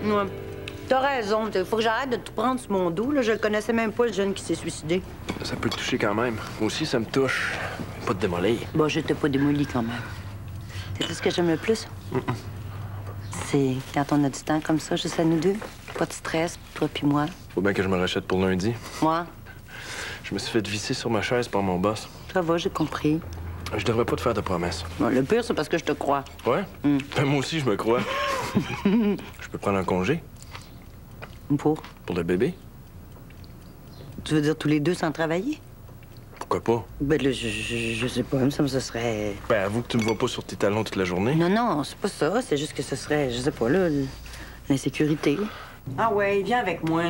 Ouais. T'as raison. Faut que j'arrête de tout prendre sur mon dos. Là. Je le connaissais même pas, le jeune qui s'est suicidé. Ça peut te toucher quand même. Moi aussi, ça me touche. Pas de démolir. Bon, je t'ai pas démoli quand même. C'est ce que j'aime le plus? C'est quand on a du temps comme ça, juste à nous deux. Pas de stress, toi puis moi. Faut bien que je me rachète pour lundi. Moi? Je me suis fait visser sur ma chaise par mon boss. Ça va, j'ai compris. Je devrais pas te faire de promesses. Bon, le pire, c'est parce que je te crois. Ouais? Ben, moi aussi, je me crois. Je peux prendre un congé? Pour? Pour le bébé? Tu veux dire tous les deux sans travailler? Pourquoi pas? Ben là, je sais pas, ça me ce serait... Ben, avoue que tu me vois pas sur tes talons toute la journée. Non, non, c'est pas ça. C'est juste que ce serait, je sais pas, là, l'insécurité. Ah ouais, viens avec moi.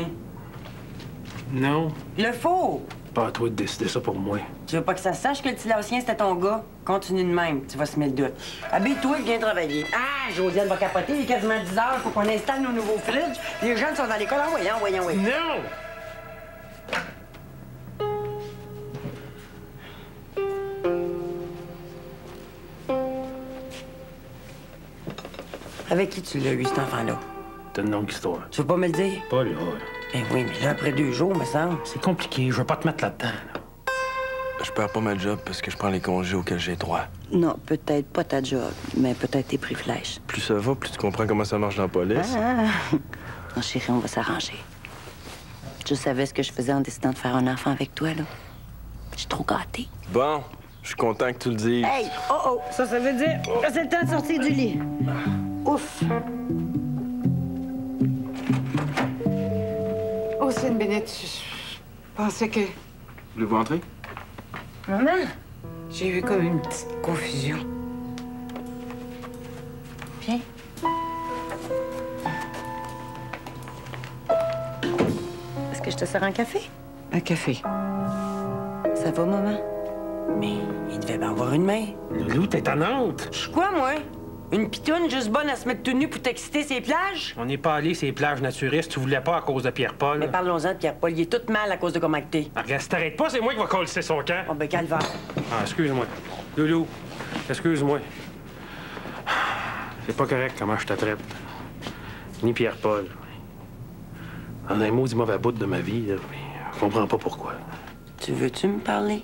Non, Le faux! pas à toi de décider ça pour moi. Tu veux pas que ça sache que le Tilaotien, c'était ton gars? Continue de même, tu vas se mettre le doute. Habille-toi et viens travailler. Ah, Josiane va capoter, il est quasiment 10 heures, faut qu'on installe nos nouveaux fridges. Les jeunes sont dans l'école, voyons. Non! Avec qui tu l'as eu, cet enfant-là? T'as une longue histoire. Tu veux pas me le dire? Pas là. Ben oui, mais là, après 2 jours, me semble. C'est compliqué, je veux pas te mettre là-dedans. Là. Je perds pas ma job parce que je prends les congés auxquels j'ai droit. Non, peut-être pas ta job, mais peut-être tes privilèges. Plus ça va, plus tu comprends comment ça marche dans la police. Non, chérie, on va s'arranger. Je savais ce que je faisais en décidant de faire un enfant avec toi, là. Je suis trop gâtée. Bon, je suis content que tu le dises. Hey! Oh! Ça veut dire que c'est le temps de sortir du lit. Ouf! Oh, Sainte-Bénette, je pensais que... Voulez-vous entrer? Maman? J'ai eu comme une petite confusion. Viens. Est-ce que je te sers un café? Un café. Ça va, maman? Mais il devait bien avoir une main. Loulou, t'es tannante. Je suis quoi, moi? Une pitoune juste bonne à se mettre tout nu pour t'exciter ces plages? On n'est pas allé ces plages naturistes, tu voulais pas à cause de Pierre-Paul. Mais parlons-en de Pierre-Paul. Il est tout mal à cause de comment que t'es. Ah, regarde, si t'arrêtes pas, c'est moi qui va coller son camp. Oh, ben, calvaire. Ah, excuse-moi. Loulou, excuse-moi. C'est pas correct comment je te traite. Ni Pierre-Paul. En un maudit mauvais bout de ma vie, là, mais je comprends pas pourquoi. Tu veux-tu me parler?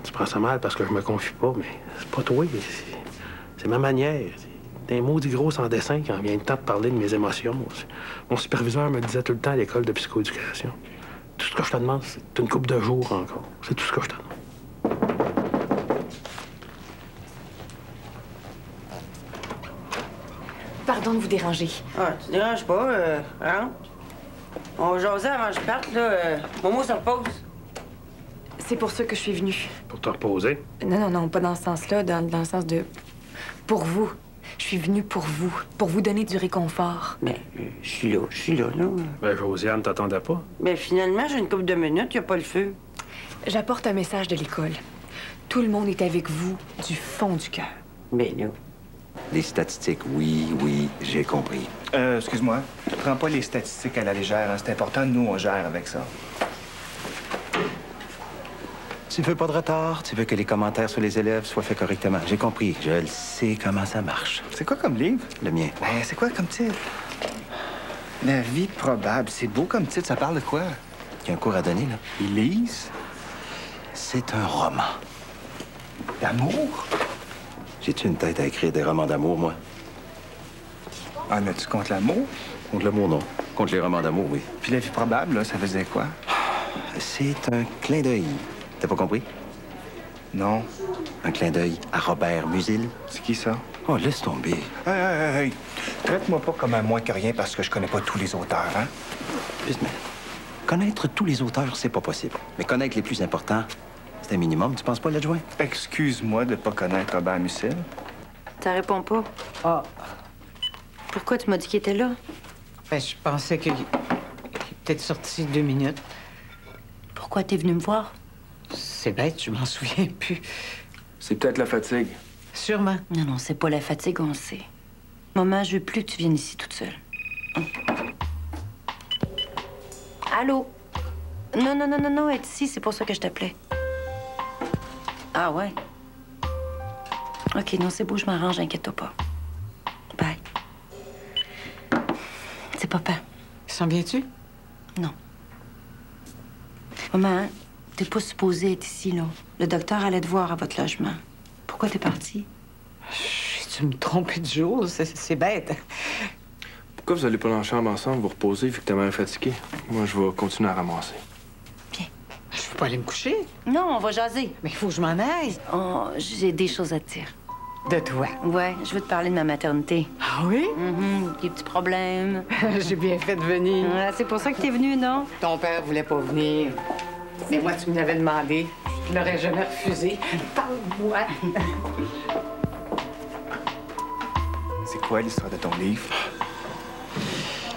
Tu prends ça mal parce que je me confie pas, mais c'est pas toi. C'est ma manière. T'es un maudit gros sans dessin quand vient le temps de parler de mes émotions. Mon superviseur me disait tout le temps à l'école de psychoéducation. Tout ce que je te demande, c'est une couple de jours encore. C'est tout ce que je te demande. Pardon de vous déranger. Ah, tu te déranges pas, rentre. On va jaser avant que je parte, là. Momo se repose. C'est pour ça que je suis venue. Pour te reposer. Non, pas dans ce sens-là, dans le sens de... Pour vous. Je suis venue pour vous donner du réconfort. Mais je suis là, là. Ben, Josiane, t'attendais pas. Mais finalement, j'ai une couple de minutes, y a pas le feu. J'apporte un message de l'école. Tout le monde est avec vous du fond du cœur. Ben là. Les statistiques, oui, j'ai compris. Excuse-moi. Prends pas les statistiques à la légère. Hein. C'est important, nous, on gère avec ça. Tu veux pas de retard, tu veux que les commentaires sur les élèves soient faits correctement. J'ai compris, je le sais comment ça marche. C'est quoi comme livre? Le mien. Ben, c'est quoi comme titre? La vie probable. C'est beau comme titre. Ça parle de quoi? Il y a un cours à donner, là. Ils lisent? C'est un roman. D'amour? J'ai-tu une tête à écrire des romans d'amour, moi? Ah, mais tu comptes l'amour? Contre l'amour, non. Contre les romans d'amour, oui. Puis la vie probable, là, ça faisait quoi? C'est un clin d'œil. T'as pas compris? Non. Un clin d'œil à Robert Musil. C'est qui ça? Oh, laisse tomber. Hey. Traite-moi pas comme un moins que rien parce que je connais pas tous les auteurs, hein? Juste, mais connaître tous les auteurs, c'est pas possible. Mais connaître les plus importants, c'est un minimum, tu penses pas, l'adjoint? Excuse-moi de pas connaître Robert Musil. Ça répond pas. Ah. Pourquoi tu m'as dit qu'il était là? Ben, je pensais qu'il était peut-être sorti 2 minutes. Pourquoi t'es venu me voir? C'est bête, je m'en souviens plus. C'est peut-être la fatigue. Sûrement. Non, c'est pas la fatigue, on le sait. Maman, je veux plus que tu viennes ici toute seule. Allô? Non, être ici, c'est pour ça que je t'appelais. Ah ouais? OK, non, c'est beau, je m'arrange, inquiète-toi pas. Bye. C'est papa. S'en viens-tu? Non. Maman, t'es pas supposée être ici, là. Le docteur allait te voir à votre logement. Pourquoi t'es partie? Tu me trompes de jour, c'est bête. Pourquoi vous allez pas dans la chambre ensemble, vous reposer, vu que ta mère est fatiguée? Moi, je vais continuer à ramasser. Je peux pas aller me coucher. Non, on va jaser. Mais il faut que je m'en aille. Oh, j'ai des choses à te dire. De toi. Ouais, je veux te parler de ma maternité. Ah oui? Des petits problèmes. J'ai bien fait de venir. Ouais, c'est pour ça que t'es venue, non? Ton père voulait pas venir. Mais moi, tu me l'avais demandé. Je l'aurais jamais refusé. Parle-moi. C'est quoi l'histoire de ton livre?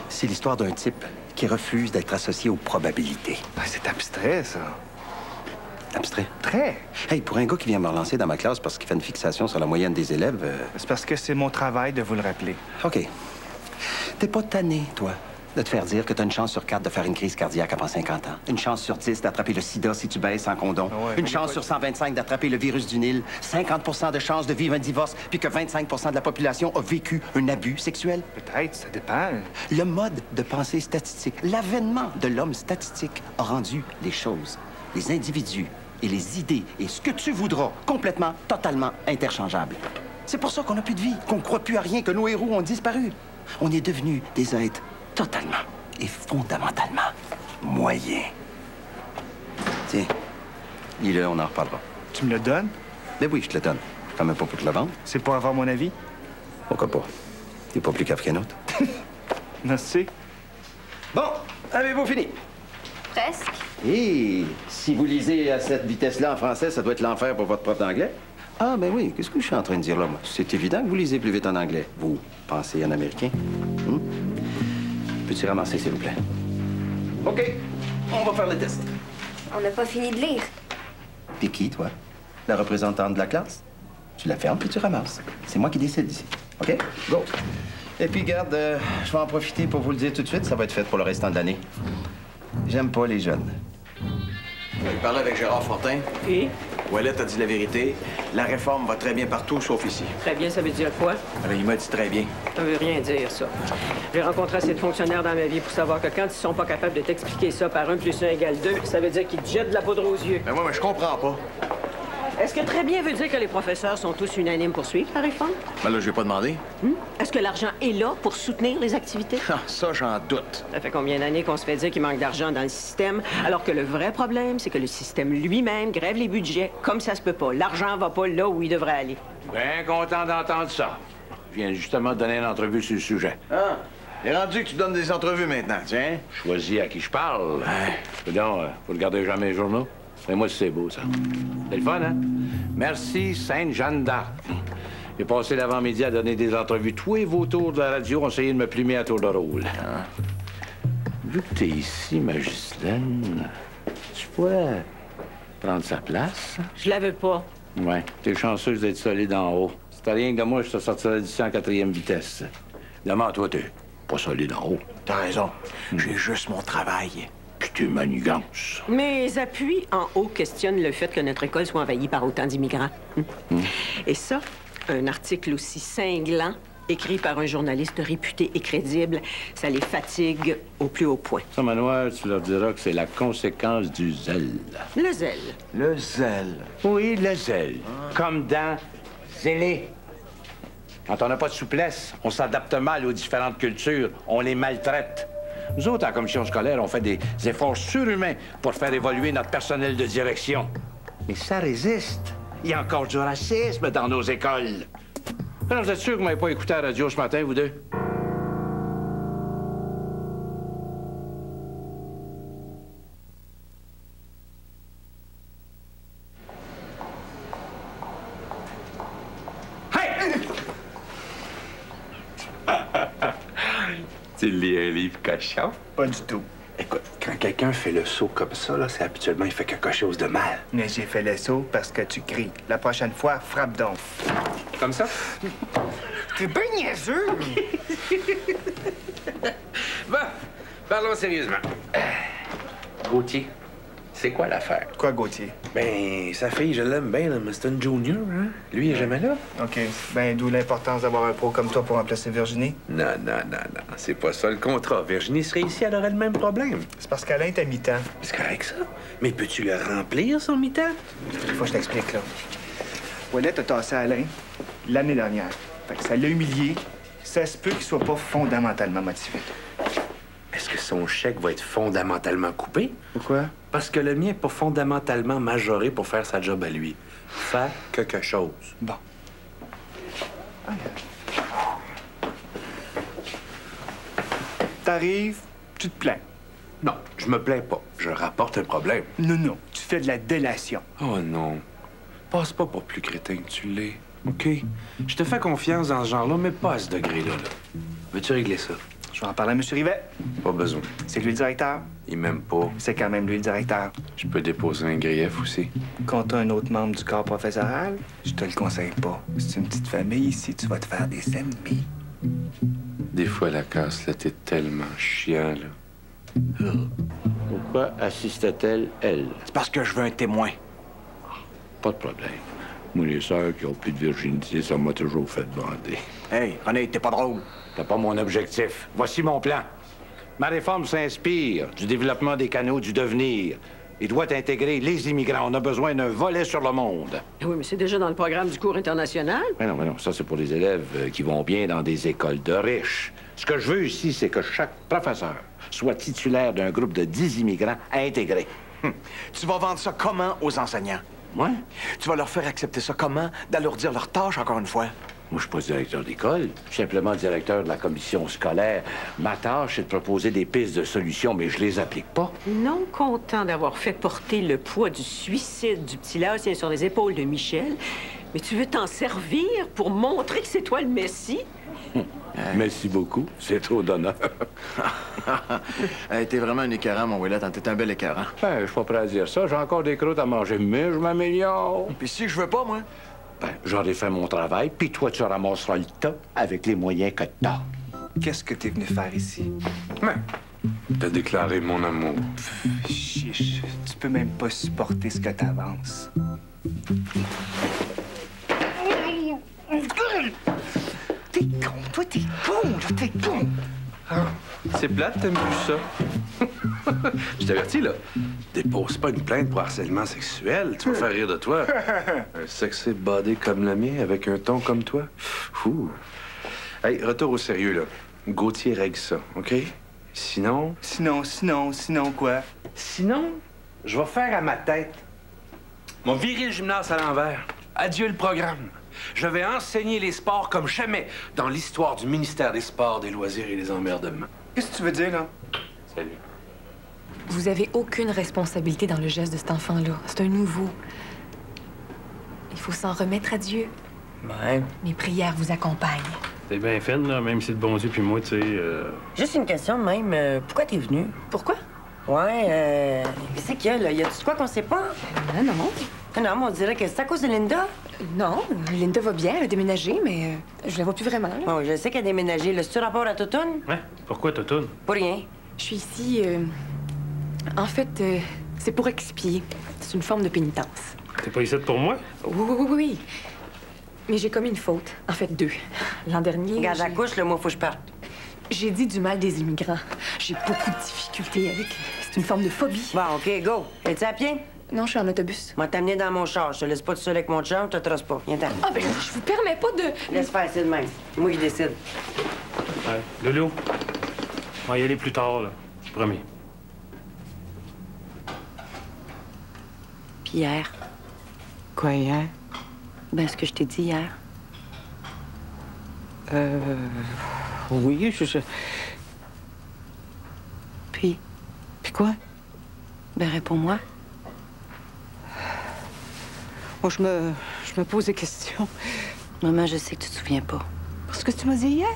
C'est l'histoire d'un type qui refuse d'être associé aux probabilités. Ben, c'est abstrait, ça. Abstrait. Très. Hey, pour un gars qui vient me relancer dans ma classe parce qu'il fait une fixation sur la moyenne des élèves... C'est parce que c'est mon travail de vous le rappeler. OK. T'es pas tanné, toi, de te faire dire que t'as une chance sur 4 de faire une crise cardiaque avant 50 ans. Une chance sur 10 d'attraper le sida si tu baisses sans condom. Ouais, une chance sur 125 d'attraper le virus du Nil. 50 de chance de vivre un divorce, puis que 25 de la population a vécu un abus sexuel. Peut-être, ça dépend. Le mode de pensée statistique, l'avènement de l'homme statistique a rendu les choses, les individus et les idées et ce que tu voudras complètement, totalement interchangeables. C'est pour ça qu'on n'a plus de vie, qu'on ne croit plus à rien, que nos héros ont disparu. On est devenus des êtres totalement et fondamentalement moyens. Tiens, lis-le, on en reparlera. Tu me le donnes? Ben oui, je te le donne. Quand même pas pour te le vendre. C'est pour avoir mon avis? Pourquoi pas? T'es pas plus caf qu'un autre. Merci. Bon, avez-vous fini? Presque. Et si vous lisez à cette vitesse-là en français, ça doit être l'enfer pour votre prof d'anglais. Ah, ben oui, qu'est-ce que je suis en train de dire là, moi? C'est évident que vous lisez plus vite en anglais. Vous pensez en américain. Peux-tu ramasser, s'il vous plaît? OK, on va faire le test. On n'a pas fini de lire. T'es qui, toi? La représentante de la classe? Tu la fermes puis tu ramasses. C'est moi qui décide ici. OK? Go. Et puis, garde, je vais en profiter pour vous le dire tout de suite, ça va être fait pour le restant de l'année. J'aime pas les jeunes. J'ai parlé avec Gérard Fortin. Et? Ouellette a dit la vérité. La réforme va très bien partout, sauf ici. Très bien, ça veut dire quoi? Alors, il m'a dit très bien. Ça veut rien dire, ça. J'ai rencontré assez de fonctionnaires dans ma vie pour savoir que quand ils sont pas capables de t'expliquer ça par 1 + 1 = 2, ça veut dire qu'ils te jettent de la poudre aux yeux. Mais moi, je comprends pas. Est-ce que très bien veut dire que les professeurs sont tous unanimes pour suivre la réforme? Ben là, je vais pas demander. Est-ce que l'argent est là pour soutenir les activités? Ah, ça, j'en doute. Ça fait combien d'années qu'on se fait dire qu'il manque d'argent dans le système, alors que le vrai problème, c'est que le système lui-même grève les budgets comme ça se peut pas. L'argent va pas là où il devrait aller. Bien content d'entendre ça. Je viens justement de donner une entrevue sur le sujet. Ah, il est rendu que tu donnes des entrevues maintenant, tiens. Choisis à qui je parle. Donc, faut le garder jamais les journaux. Et moi, c'est beau, ça. C'est le fun, hein? Merci, Sainte-Jeanne d'Arc. J'ai passé l'avant-midi à donner des entrevues. Tous les vautours de la radio ont essayé de me plumer à tour de rôle. Vu que t'es ici, ma Ghislaine, tu pourrais prendre sa place? Je la veux pas. Ouais, t'es chanceuse d'être solide en haut. Si t'as rien que moi, je te sortirais d'ici en 4e vitesse. Demain, toi, t'es pas solide en haut. T'as raison. J'ai juste mon travail. Puis t'es manigance. Mes appuis en haut questionnent le fait que notre école soit envahie par autant d'immigrants. Et ça, un article aussi cinglant, écrit par un journaliste réputé et crédible, ça les fatigue au plus haut point. Ça, Manoir, tu leur diras que c'est la conséquence du zèle. Le zèle. Le zèle. Oui, le zèle. Comme dans zélé. Quand on n'a pas de souplesse, on s'adapte mal aux différentes cultures, on les maltraite. Nous autres, à la commission scolaire, on fait des efforts surhumains pour faire évoluer notre personnel de direction. Mais ça résiste. Il y a encore du racisme dans nos écoles. Alors, vous êtes sûr que vous m'avez pas écouté à la radio ce matin, vous deux? Tu lis un livre cochon? Pas du tout. Écoute, quand quelqu'un fait le saut comme ça, là, c'est habituellement il fait quelque chose de mal. Mais j'ai fait le saut parce que tu cries. La prochaine fois, frappe donc. Comme ça? T'es bien niaiseux! Bon, parlons sérieusement. Gauthier, C'est quoi l'affaire? Quoi, Gauthier? Ben, sa fille, je l'aime bien, là, mais c'est une junior, hein? Lui, il est jamais là. OK. Ben, d'où l'importance d'avoir un pro comme toi pour remplacer Virginie? Non. C'est pas ça le contrat. Virginie serait ici, elle aurait le même problème. C'est parce qu'Alain est à mi-temps. C'est correct, ça. Mais peux-tu le remplir, son mi-temps? Il faut que je t'explique, là. Ouellette a tassé Alain l'année dernière. Fait que ça l'a humilié. Ça se peut qu'il soit pas fondamentalement motivé. Est-ce que son chèque va être fondamentalement coupé? Pourquoi? Parce que le mien n'est pas fondamentalement majoré pour faire sa job à lui. Faire quelque chose. Bon. T'arrives, tu te plains. Non, je me plains pas. Je rapporte un problème. Non. Tu fais de la délation. Oh non. Passe pas pour plus crétin que tu l'es. OK? Je te fais confiance dans ce genre-là, mais pas à ce degré-là. Veux-tu régler ça? Je vais en parler à M. Rivet. Pas besoin. C'est lui le directeur. Il m'aime pas. C'est quand même lui le directeur. Je peux déposer un grief aussi. Contre un autre membre du corps professoral, je te le conseille pas. C'est une petite famille ici, tu vas te faire des ennemis. Des fois, la casse, là, t'es tellement chiant, là. Pourquoi assiste-t-elle, elle? C'est parce que je veux un témoin. Pas de problème. Moi, les sœurs qui ont plus de virginité, ça m'a toujours fait bander. Hey, René, t'es pas drôle. C'est pas mon objectif. Voici mon plan. Ma réforme s'inspire du développement des canaux du devenir. Il doit intégrer les immigrants. On a besoin d'un volet sur le monde. Oui, mais c'est déjà dans le programme du cours international. Mais non, ça, c'est pour les élèves qui vont bien dans des écoles de riches. Ce que je veux ici, c'est que chaque professeur soit titulaire d'un groupe de 10 immigrants à intégrer. Tu vas vendre ça comment aux enseignants? Ouais? Tu vas leur faire accepter ça comment? D'alourdir leur tâche, encore une fois? Moi, je suis pas directeur d'école. Je suis simplement directeur de la commission scolaire. Ma tâche, c'est de proposer des pistes de solutions, mais je les applique pas. Non content d'avoir fait porter le poids du suicide du petit Laotien sur les épaules de Michel, mais tu veux t'en servir pour montrer que c'est toi le Messie? Merci beaucoup. C'est trop d'honneur. Hey, t'es vraiment un écœurant, mon Ouellette. T'es un bel écœurant. Ben, je suis pas prêt à dire ça. J'ai encore des croûtes à manger, mais je m'améliore. Puis si je veux pas, moi? Ben, j'aurais fait mon travail, puis toi, tu ramasseras le tas avec les moyens que t'as. Qu'est-ce que t'es venu faire ici? T'as déclaré mon amour. Chiche, tu peux même pas supporter ce que t'avances. T'es con, toi, t'es con, là, t'es con. C'est plate, t'aimes plus ça? Je t'avertis, là. Dépose pas une plainte pour harcèlement sexuel. Tu vas faire rire de toi. Un sexy body comme le mien, avec un ton comme toi. Fou. Hey, retour au sérieux, là. Gauthier règle ça, OK? Sinon... Sinon quoi? Sinon, je vais faire à ma tête. Mon virer le gymnase à l'envers. Adieu le programme. Je vais enseigner les sports comme jamais dans l'histoire du ministère des Sports, des Loisirs et des Emmerdements. Qu'est-ce que tu veux dire, là? Salut. Vous avez aucune responsabilité dans le geste de cet enfant-là. C'est un nouveau. Il faut s'en remettre à Dieu. Ouais. Mes prières vous accompagnent. T'es bien fine, là, même si le bon Dieu puis moi, tu sais... Juste une question de même. Pourquoi t'es venu? Pourquoi? Ouais, qu'est-ce qu'il y a, là? Y a-tu de quoi qu'on sait pas? Non. Non, mais on dirait que c'est à cause de Linda. Non, Linda va bien, elle a déménagé, mais je la vois plus vraiment. Là. Oh, je sais qu'elle a déménagé. C'est-tu rapport à Totoune? Ouais? Pourquoi Totoune? Pas rien. Je suis ici... En fait, c'est pour expier. C'est une forme de pénitence. T'es pas ici pour moi? Oui. Mais j'ai commis une faute. En fait, 2. L'an dernier... Regarde, la couche, là, moi, faut que je parte. J'ai dit du mal des immigrants. J'ai beaucoup de difficultés avec. C'est une forme de phobie. Bon, OK, go. Es-tu à pied? Non, je suis en autobus. Moi, t'amener dans mon char. Je te laisse pas tout seul avec mon chum, je te trace pas. Viens-t'en. Ah, ben, je vous permets pas de... Laisse faire, c'est de même. C'est moi qui décide. Ouais. Loulou, on va y aller plus tard, là. Promis. Puis hier? Quoi, hier? Ben, ce que je t'ai dit hier. Oui, Puis quoi? Ben, réponds-moi. Moi, je me pose des questions. Maman, je sais que tu te souviens pas. Parce que tu m'as dit hier?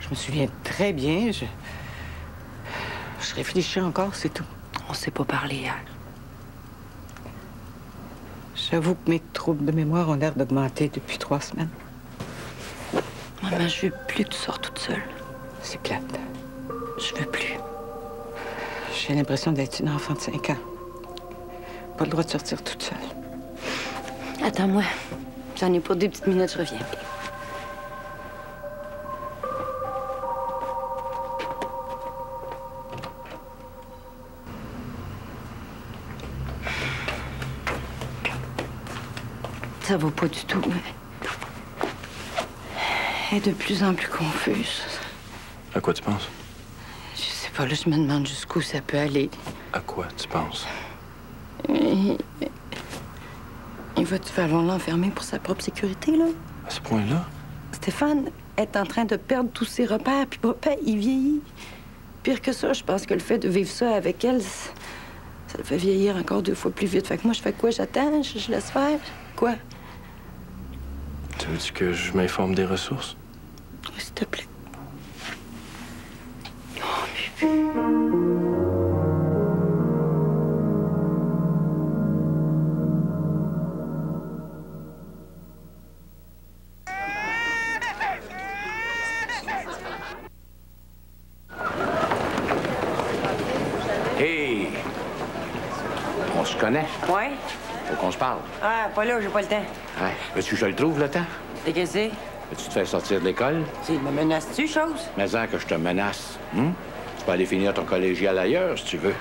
Je me souviens très bien. Je réfléchis encore, c'est tout. On s'est pas parlé hier. J'avoue que mes troubles de mémoire ont l'air d'augmenter depuis 3 semaines. Maman, je veux plus que tu sors toute seule. C'est plate. Je veux plus. J'ai l'impression d'être une enfant de 5 ans. pas le droit de sortir toute seule. Attends-moi. J'en ai pour 2 petites minutes, je reviens. Ça va pas du tout. Elle est de plus en plus confuse. À quoi tu penses? Je sais pas, là, je me demande jusqu'où ça peut aller. À quoi tu penses? Il va-tu falloir l'enfermer pour sa propre sécurité, là? À ce point-là? Stéphane est en train de perdre tous ses repères, puis papa, il vieillit. Pire que ça, je pense que le fait de vivre ça avec elle, ça le fait vieillir encore 2 fois plus vite. Fait que moi, je fais quoi? J'attends? Je laisse faire? Quoi? Tu veux-tu que je m'informe des ressources? S'il te plaît. Hey! On se connaît? Ouais? Faut qu'on se parle. Ah, pas là, j'ai pas le temps. Ouais. Veux-tu que je le trouve, le temps? Et qu'est-ce que c'est? Veux-tu te faire sortir de l'école? Il me menace-tu, chose? Mais-en que je te menace. Tu peux aller finir ton collégial ailleurs, si tu veux.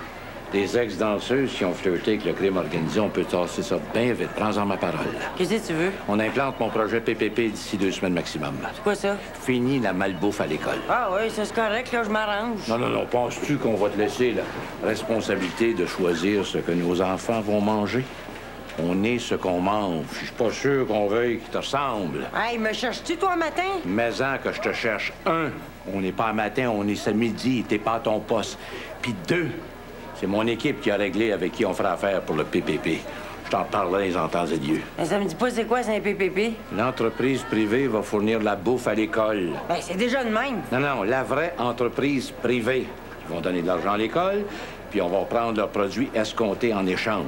Des ex-danseuses qui ont flirté avec le crime organisé, on peut tasser ça bien vite. Prends-en ma parole. Qu'est-ce que tu veux? On implante mon projet PPP d'ici 2 semaines maximum. C'est quoi ça? Fini la malbouffe à l'école. Ah oui, ça c'est correct, là, je m'arrange. Non. Penses-tu qu'on va te laisser la responsabilité de choisir ce que nos enfants vont manger? On est ce qu'on mange. Je suis pas sûr qu'on veuille qu'ils te ressemblent. Hey, me cherches-tu, toi, matin? Mais-en que je te cherche. 1, on n'est pas à matin, on est ce midi, t'es pas à ton poste. Puis 2, c'est mon équipe qui a réglé avec qui on fera affaire pour le PPP. Je t'en parlerai les en temps et lieu. Mais ça me dit pas c'est quoi, c'est un PPP? L'entreprise privée va fournir la bouffe à l'école. Ben, c'est déjà de même. Non, la vraie entreprise privée. Ils vont donner de l'argent à l'école, puis on va prendre leurs produits escomptés en échange.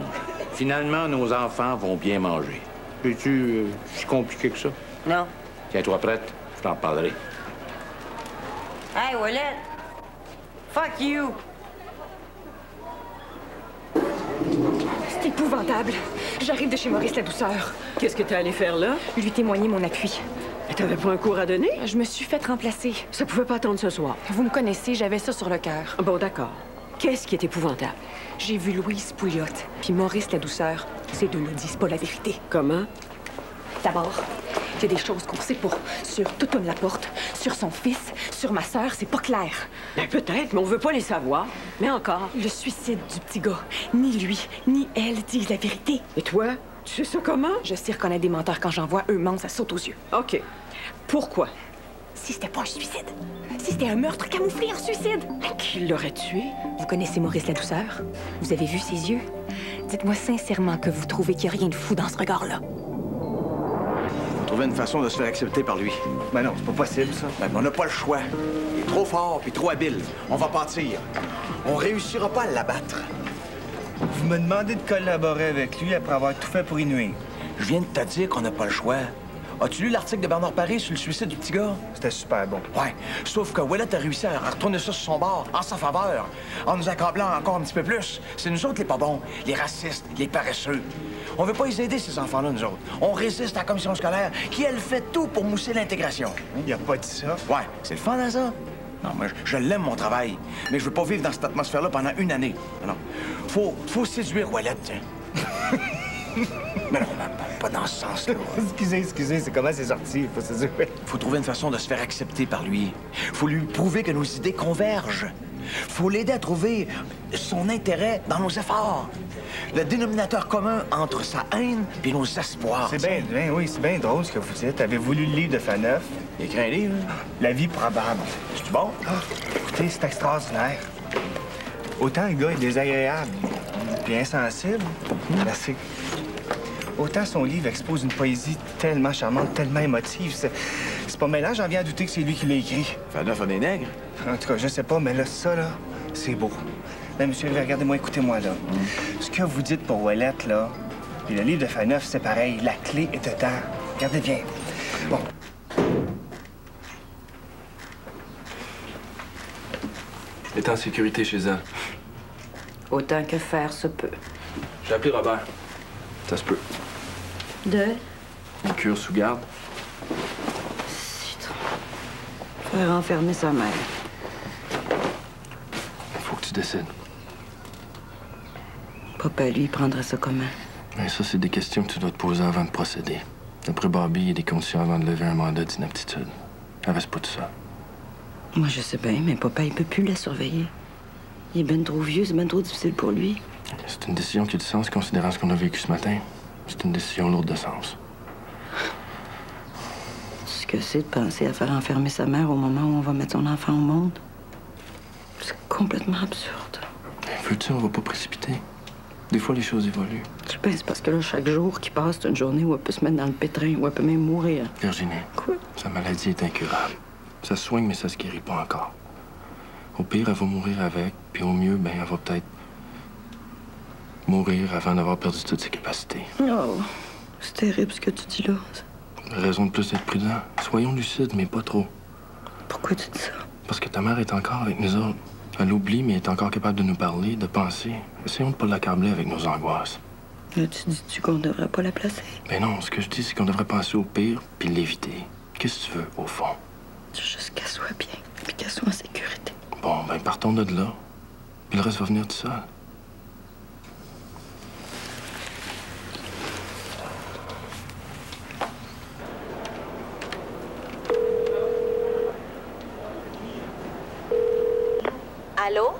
Finalement, nos enfants vont bien manger. Es-tu si compliqué que ça? Non. Tiens-toi prête, je t'en parlerai. Hey, Ouellette! Fuck you! C'est épouvantable. J'arrive de chez Maurice La Douceur. Qu'est-ce que t'es allé faire là? Lui témoigner mon appui. Mais t'avais pas un cours à donner? Je me suis fait remplacer. Ça pouvait pas attendre ce soir. Vous me connaissez, j'avais ça sur le cœur. Bon, d'accord. Qu'est-ce qui est épouvantable? J'ai vu Louise Pouillotte, puis Maurice La Douceur. Ces deux ne disent pas la vérité. Comment? D'abord, il y a des choses qu'on sait pas. Sur Toutoune Laporte, sur son fils, sur ma sœur, c'est pas clair. Ben, peut-être, mais on veut pas les savoir. Mais encore. Le suicide du petit gars. Ni lui, ni elle disent la vérité. Et toi, tu sais ça comment? Je sais reconnaître des menteurs quand j'en vois. Eux mentent, ça saute aux yeux. OK. Pourquoi? Si c'était pas un suicide. Si c'était un meurtre camouflé en suicide. Qui l'aurait tué? Vous connaissez Maurice La Douceur? Vous avez vu ses yeux? Dites-moi sincèrement que vous trouvez qu'il n'y a rien de fou dans ce regard-là. Faut trouver une façon de se faire accepter par lui. Ben non, c'est pas possible, ça. Ben, on n'a pas le choix. Il est trop fort puis trop habile. On va partir. On réussira pas à l'abattre. Vous me demandez de collaborer avec lui après avoir tout fait pour y nuire. Je viens de te dire qu'on n'a pas le choix. As-tu lu l'article de Bernard Paré sur le suicide du petit gars? C'était super bon. Ouais. Sauf que Ouellette a réussi à retourner ça sur son bord, en sa faveur, en nous accablant encore un petit peu plus. C'est nous autres les pas bons, les racistes, les paresseux. On veut pas les aider, ces enfants-là, nous autres. On résiste à la commission scolaire, qui, elle, fait tout pour mousser l'intégration. Il a pas dit ça. Ouais, c'est le fun, hein, ça? Non, moi, je l'aime, mon travail. Mais je veux pas vivre dans cette atmosphère-là pendant 1 année. Non. Faut séduire Ouellette, tiens. Mais non, pas dans ce sens-là. Excusez, c'est comment c'est sorti. Faut se dire. Faut trouver une façon de se faire accepter par lui. Faut lui prouver que nos idées convergent. Faut l'aider à trouver son intérêt dans nos efforts. Le dénominateur commun entre sa haine et nos espoirs. C'est bien drôle ce que vous dites. Avez-vous lu le livre de Faneuf? Il écrit un livre? La vie probable. C'est-tu bon? Écoutez, c'est extraordinaire. Autant le gars est désagréable puis insensible, merci. Autant son livre expose une poésie tellement charmante, tellement émotive. C'est pas mêlant, j'en viens à douter que c'est lui qui l'a écrit. Faneuf a des nègres? En tout cas, je sais pas, mais là, ça, là, c'est beau. Là, monsieur, regardez-moi, écoutez-moi, là. Ce que vous dites pour Ouellette, là, puis le livre de Faneuf, c'est pareil. La clé est dedans. Regardez bien. Bon. Elle est en sécurité chez elle. Autant que faire se peut. J'ai appelé Robert. Ça se peut. De? Une cure sous garde. Faire enfermer sa mère. Faut que tu décides. Papa, lui, prendrait ça comment? Mais ça, c'est des questions que tu dois te poser avant de procéder. D'après Barbie, il y a des conditions avant de lever un mandat d'inaptitude. Reste pas tout ça. Moi, je sais bien, mais papa, il peut plus la surveiller. Il est ben trop vieux, c'est ben trop difficile pour lui. C'est une décision qui a du sens, considérant ce qu'on a vécu ce matin. C'est une décision lourde de sens. Ce que c'est de penser à faire enfermer sa mère au moment où on va mettre son enfant au monde, c'est complètement absurde. Veux-tu, on va pas précipiter. Des fois, les choses évoluent. Je pense parce que là, chaque jour qui passe, c'est une journée où elle peut se mettre dans le pétrin, où elle peut même mourir. Virginie. Quoi? Sa maladie est incurable. Ça se soigne, mais ça se guérit pas encore. Au pire, elle va mourir avec, puis au mieux, ben, elle va peut-être mourir avant d'avoir perdu toutes ses capacités. Oh, c'est terrible ce que tu dis là. Raison de plus d'être prudent. Soyons lucides, mais pas trop. Pourquoi tu dis ça? Parce que ta mère est encore avec nous autres. Elle oublie, mais elle est encore capable de nous parler, de penser. Essayons de pas l'accabler avec nos angoisses. Là, tu dis-tu qu'on devrait pas la placer? Ben non, ce que je dis, c'est qu'on devrait penser au pire, puis l'éviter. Qu'est-ce que tu veux, au fond? Juste qu'elle soit bien, puis qu'elle soit en sécurité. Bon, ben partons de là. Puis le reste va venir tout seul. Allô?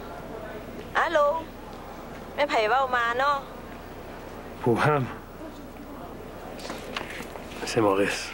Allô? Mais pas va au mano? Pour Ham. C'est Maurice.